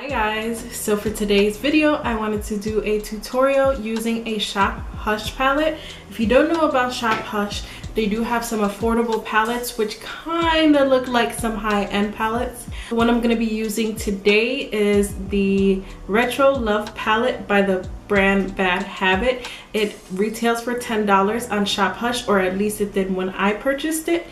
Hi guys, so for today's video I wanted to do a tutorial using a Shop Hush palette. If you don't know about Shop Hush, they do have some affordable palettes which kind of look like some high-end palettes. The one I'm going to be using today is the Retro Love palette by the brand Bad Habit. It retails for $10 on Shop Hush, or at least it did when I purchased it.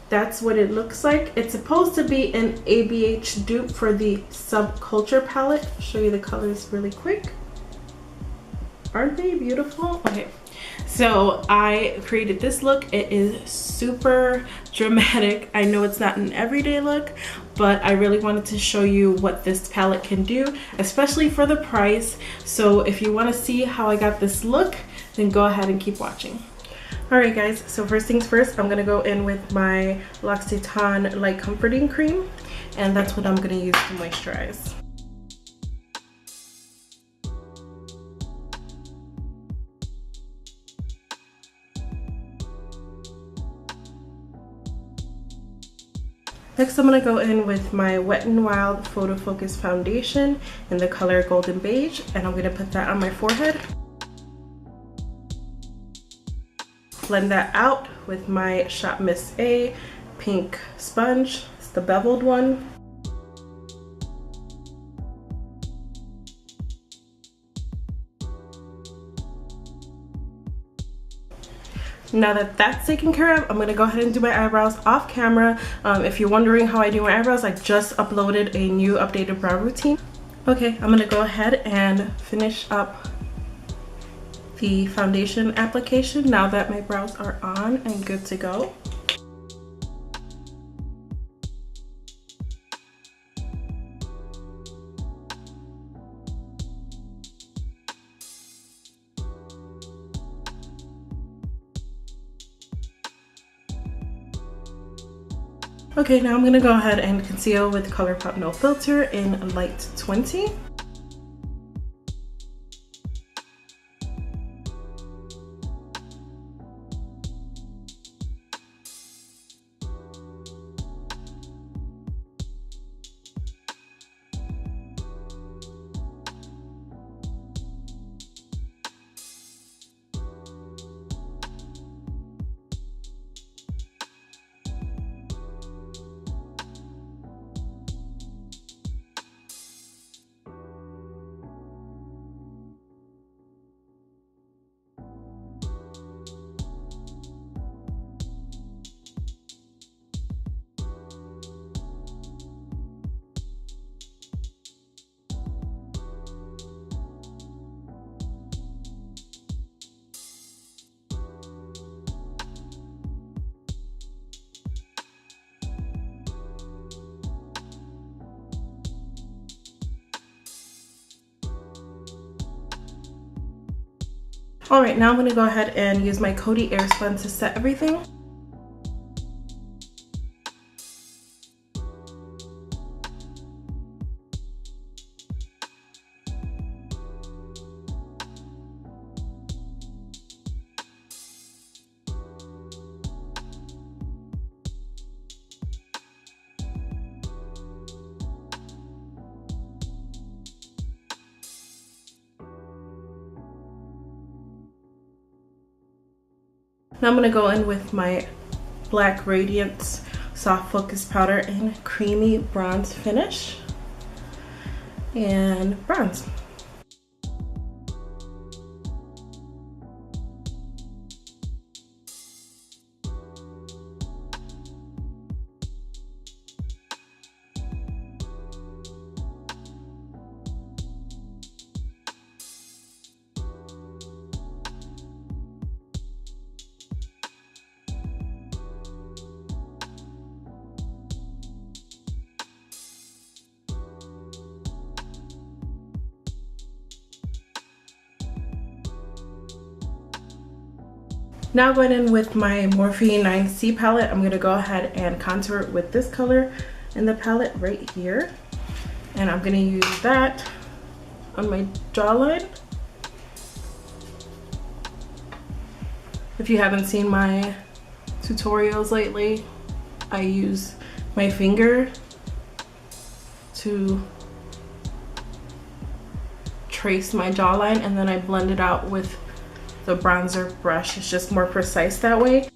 That's what it looks like. It's supposed to be an ABH dupe for the Subculture palette. I'll show you the colors really quick. Aren't they beautiful? Okay, so I created this look. It is super dramatic. I know it's not an everyday look, but I really wanted to show you what this palette can do, especially for the price. So if you want to see how I got this look, then go ahead and keep watching. Alright guys, so first things first, I'm going to go in with my L'Occitane Light Comforting Cream, and that's what I'm going to use to moisturize. Next, I'm going to go in with my Wet n Wild Photo Focus Foundation in the color Golden Beige, and I'm going to put that on my forehead. Blend that out with my Shop Miss A pink sponge. It's the beveled one. Now that that's taken care of, I'm going to go ahead and do my eyebrows off camera. If you're wondering how I do my eyebrows, I just uploaded a new updated brow routine. Okay, I'm going to go ahead and finish up the foundation application now that my brows are on and good to go. Okay, now I'm gonna go ahead and conceal with ColourPop No Filter in Light 20. Alright, now I'm going to go ahead and use my Coty Airspun to set everything. Now I'm going to go in with my Black Radiance Soft Focus Powder in Creamy Bronze Finish and bronze. Now going in with my Morphe 9C palette, I'm going to go ahead and contour it with this color in the palette right here. And I'm going to use that on my jawline. If you haven't seen my tutorials lately, I use my finger to trace my jawline, and then I blend it out with the bronzer brush. It's just more precise that way.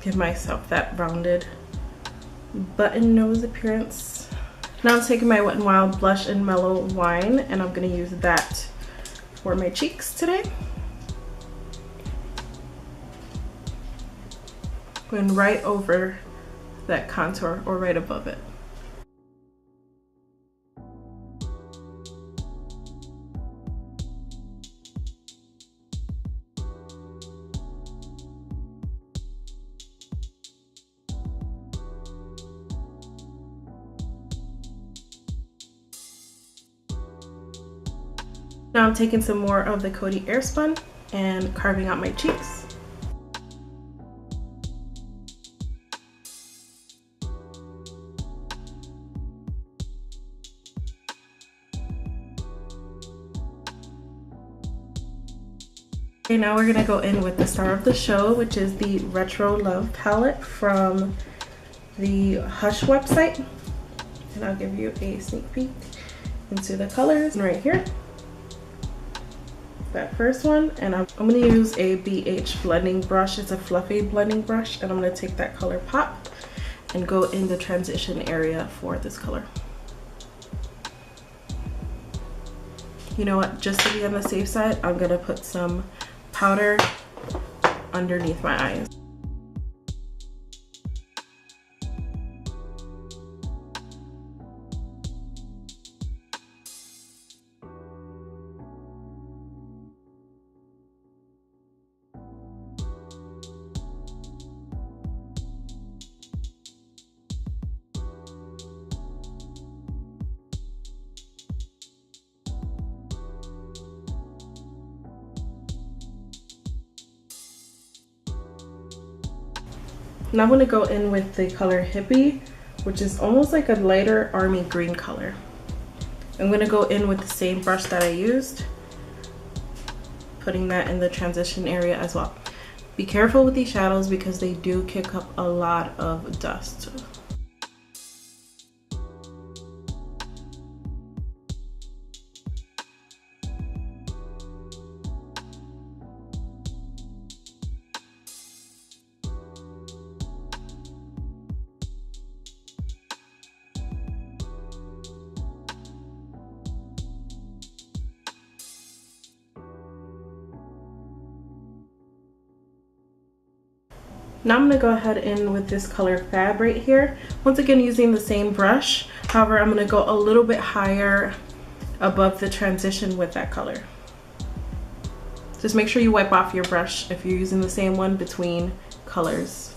Give myself that rounded button nose appearance. Now I'm taking my Wet n Wild blush in Mellow Wine, and I'm gonna use that for my cheeks today. Going right over that contour, or right above it. Now I'm taking some more of the Coty Airspun and carving out my cheeks. Okay, now we're gonna go in with the star of the show, which is the Retro Love palette from the Hush website. And I'll give you a sneak peek into the colors right here. That first one, and I'm gonna use a ABH blending brush. It's a fluffy blending brush, and I'm gonna take that color Pop and go in the transition area for this color. You know what, just to be on the safe side, I'm gonna put some powder underneath my eyes. Now I'm going to go in with the color Hippie, which is almost like a lighter army green color. I'm going to go in with the same brush that I used, putting that in the transition area as well. Be careful with these shadows because they do kick up a lot of dust. Now I'm going to go ahead in with this color Fab right here. Once again, using the same brush. However, I'm going to go a little bit higher above the transition with that color. Just make sure you wipe off your brush if you're using the same one between colors.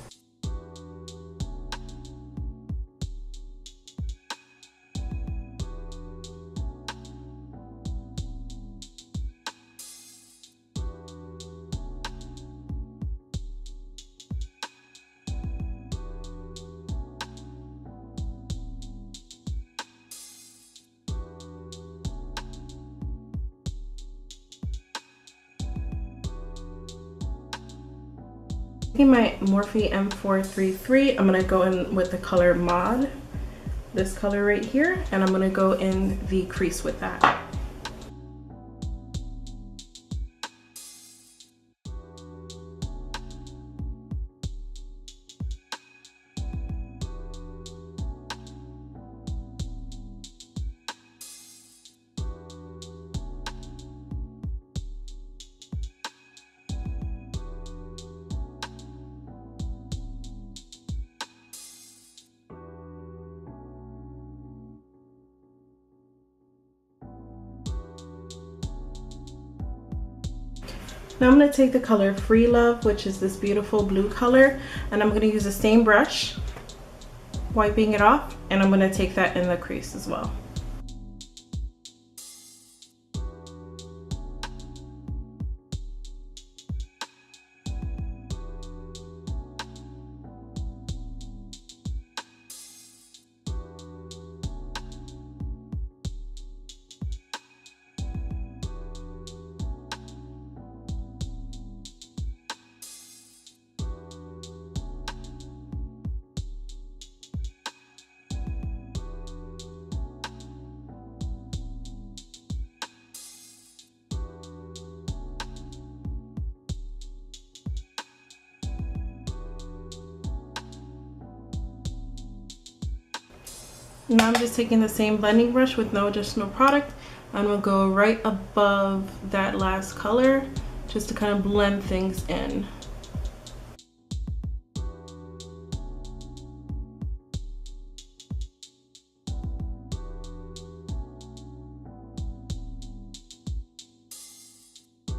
Taking my Morphe M433, I'm going to go in with the color Mod, this color right here, and I'm going to go in the crease with that. Now I'm going to take the color Free Love, which is this beautiful blue color, and I'm going to use the same brush, wiping it off, and I'm going to take that in the crease as well. Now I'm just taking the same blending brush with no additional product, and we'll go right above that last color just to kind of blend things in.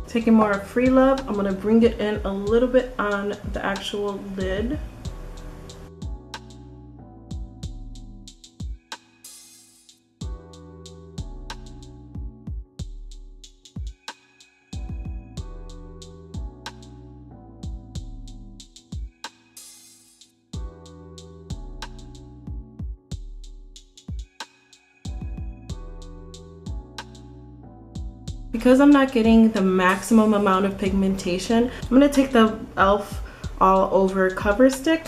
Taking more of Free Love, I'm going to bring it in a little bit on the actual lid. Because I'm not getting the maximum amount of pigmentation, I'm going to take the e.l.f. All Over Cover Stick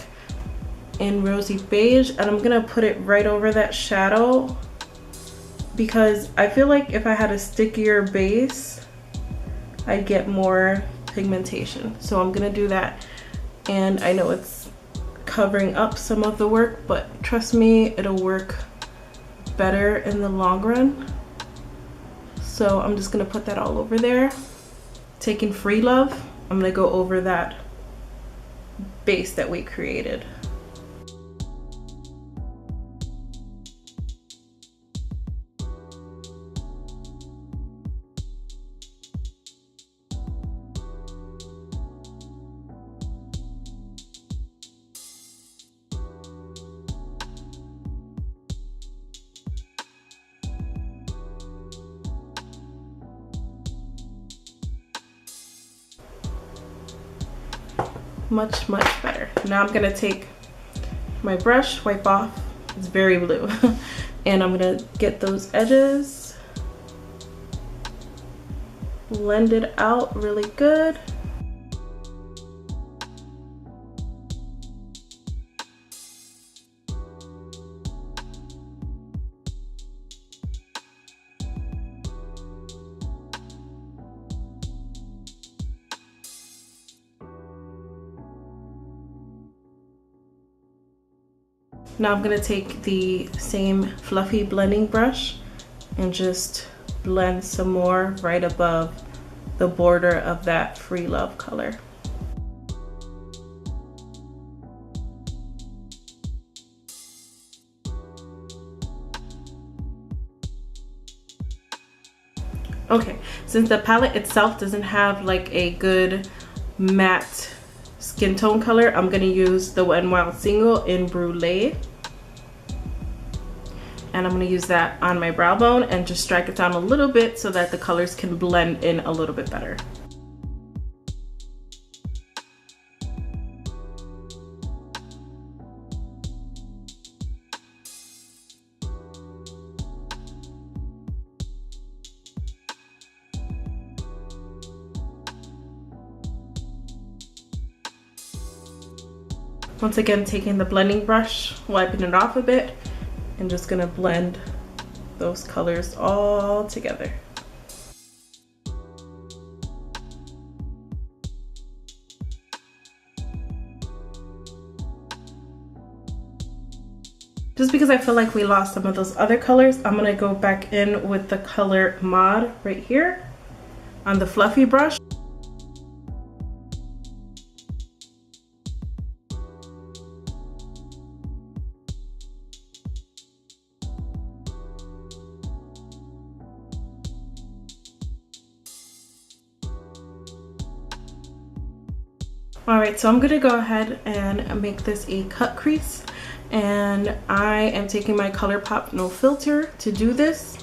in Rosy Beige, and I'm going to put it right over that shadow, because I feel like if I had a stickier base, I'd get more pigmentation. So I'm going to do that, and I know it's covering up some of the work, but trust me, it'll work better in the long run. So I'm just gonna put that all over there. Taking Free Love, I'm gonna go over that base that we created. Much better. Now I'm gonna take my brush, wipe off, it's very blue, and I'm gonna get those edges, blend it out really good. Now I'm going to take the same fluffy blending brush and just blend some more right above the border of that Free Love color. Okay, since the palette itself doesn't have like a good matte skin tone color, I'm going to use the Wet n Wild Single in Brulee. And I'm going to use that on my brow bone and just strike it down a little bit so that the colors can blend in a little bit better. Once again, taking the blending brush, wiping it off a bit, and just gonna blend those colors all together. Just because I feel like we lost some of those other colors, I'm gonna go back in with the color Mod right here on the fluffy brush. All right, so I'm gonna go ahead and make this a cut crease, and I am taking my ColourPop No Filter to do this.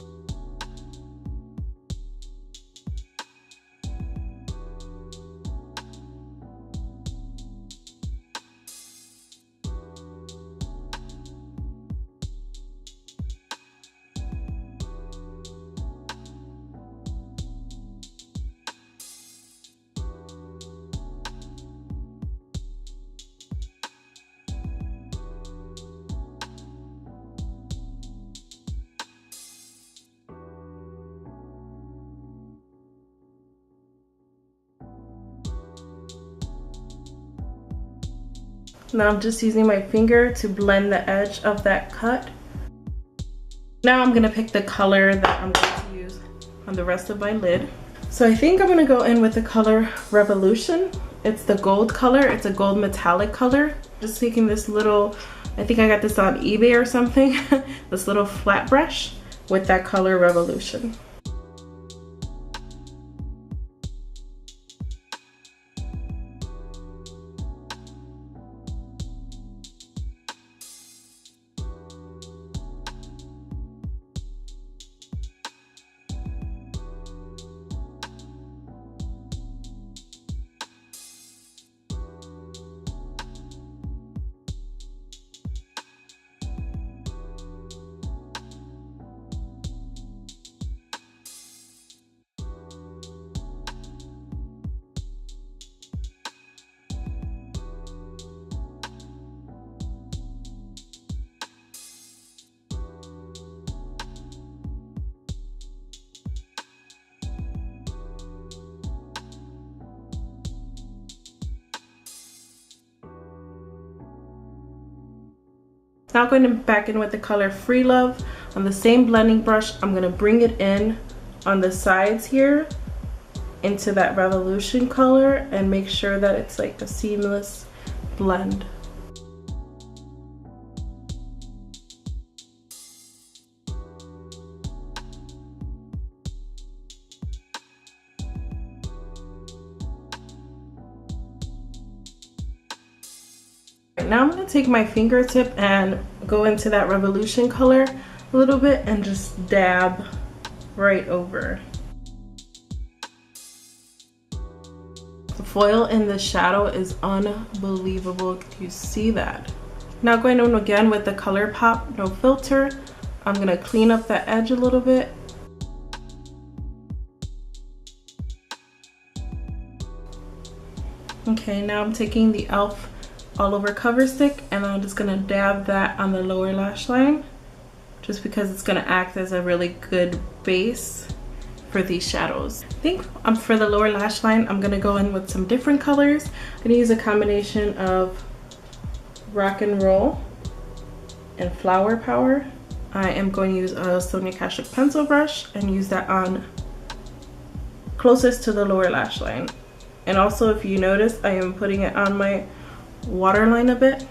Now I'm just using my finger to blend the edge of that cut. Now I'm gonna pick the color that I'm going to use on the rest of my lid. So I think I'm gonna go in with the color Revolution. It's the gold color, it's a gold metallic color. Just taking this little, I think I got this on eBay or something, this little flat brush with that color Revolution. Now going back in with the color Free Love on the same blending brush. I'm going to bring it in on the sides here into that Revolution color and make sure that it's like a seamless blend. Now I'm going to take my fingertip and go into that Revolution color a little bit and just dab right over. The foil in the shadow is unbelievable. You see that? Now going on again with the ColourPop No Filter, I'm going to clean up the edge a little bit. Okay, now I'm taking the e.l.f. all over cover stick and I'm just gonna dab that on the lower lash line just because it's gonna act as a really good base for these shadows. I think for the lower lash line I'm gonna go in with some different colors. I'm gonna use a combination of Rock and Roll and Flower Power. I am going to use a Sonia Kashuk pencil brush and use that on closest to the lower lash line. And also, if you notice, I am putting it on my waterline a bit.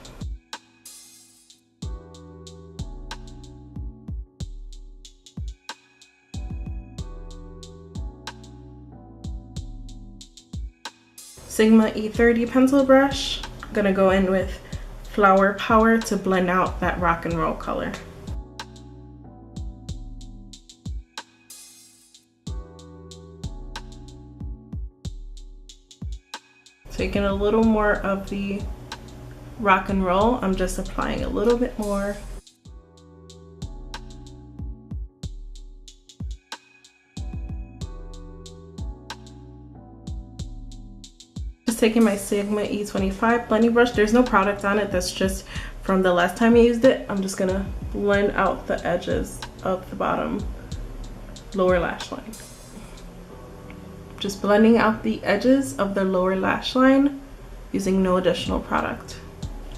Sigma E30 pencil brush. I'm gonna go in with Flower Power to blend out that Rock and Roll color. Taking a little more of the Rock and Roll, I'm just applying a little bit more. Just taking my Sigma E25 blending brush. There's no product on it, that's just from the last time I used it. I'm just gonna blend out the edges of the bottom lower lash line. Just blending out the edges of the lower lash line using no additional product.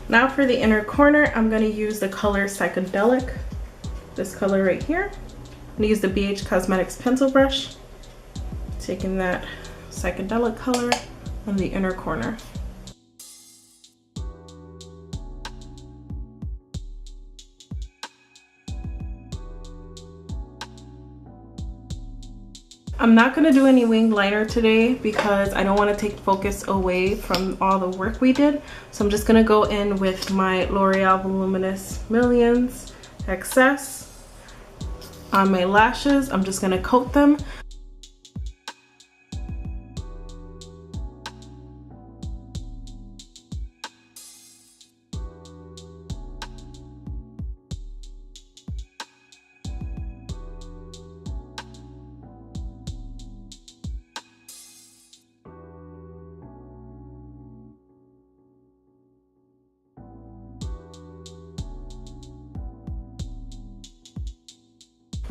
Now for the inner corner, I'm going to use the color Psychedelic, this color right here. I'm going to use the ABH Cosmetics pencil brush, taking that Psychedelic color on the inner corner. I'm not going to do any winged liner today because I don't want to take focus away from all the work we did. So I'm just going to go in with my L'Oreal Voluminous Millions XS on my lashes. I'm just going to coat them.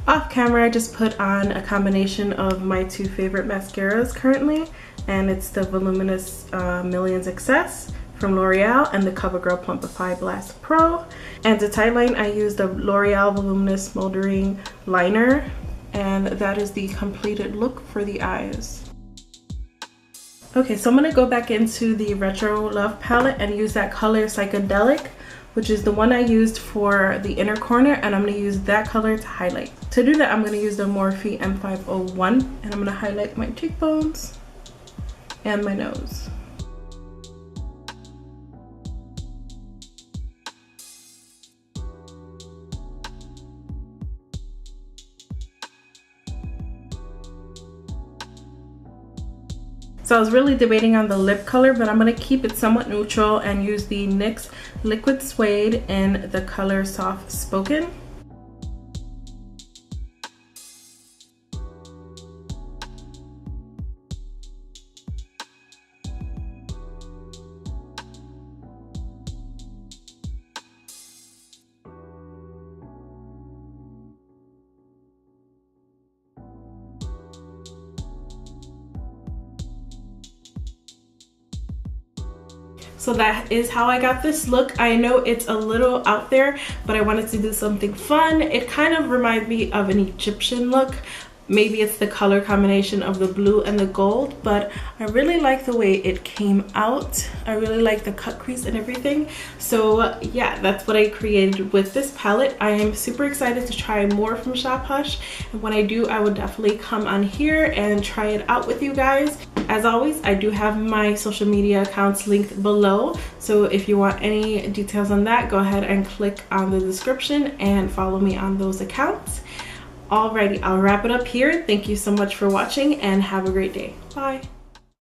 Off camera, I just put on a combination of my two favorite mascaras currently, and it's the Voluminous Millions XS from L'Oreal and the CoverGirl Plumpify Blast Pro. And to tightline, I used the L'Oreal Voluminous Moldering Liner, and that is the completed look for the eyes. Okay, so I'm going to go back into the Retro Love palette and use that color Psychedelic, which is the one I used for the inner corner, and I'm going to use that color to highlight. To do that, I'm going to use the Morphe M501, and I'm going to highlight my cheekbones and my nose. So I was really debating on the lip color, but I'm going to keep it somewhat neutral and use the NYX Liquid Suede in the color Soft Spoken. So that is how I got this look. I know it's a little out there, but I wanted to do something fun. It kind of reminds me of an Egyptian look. Maybe it's the color combination of the blue and the gold, but I really like the way it came out. I really like the cut crease and everything. So yeah, that's what I created with this palette. I am super excited to try more from Shop Hush, and when I do, I will definitely come on here and try it out with you guys. As always, I do have my social media accounts linked below, so if you want any details on that, go ahead and click on the description and follow me on those accounts. Alrighty, I'll wrap it up here. Thank you so much for watching and have a great day. Bye.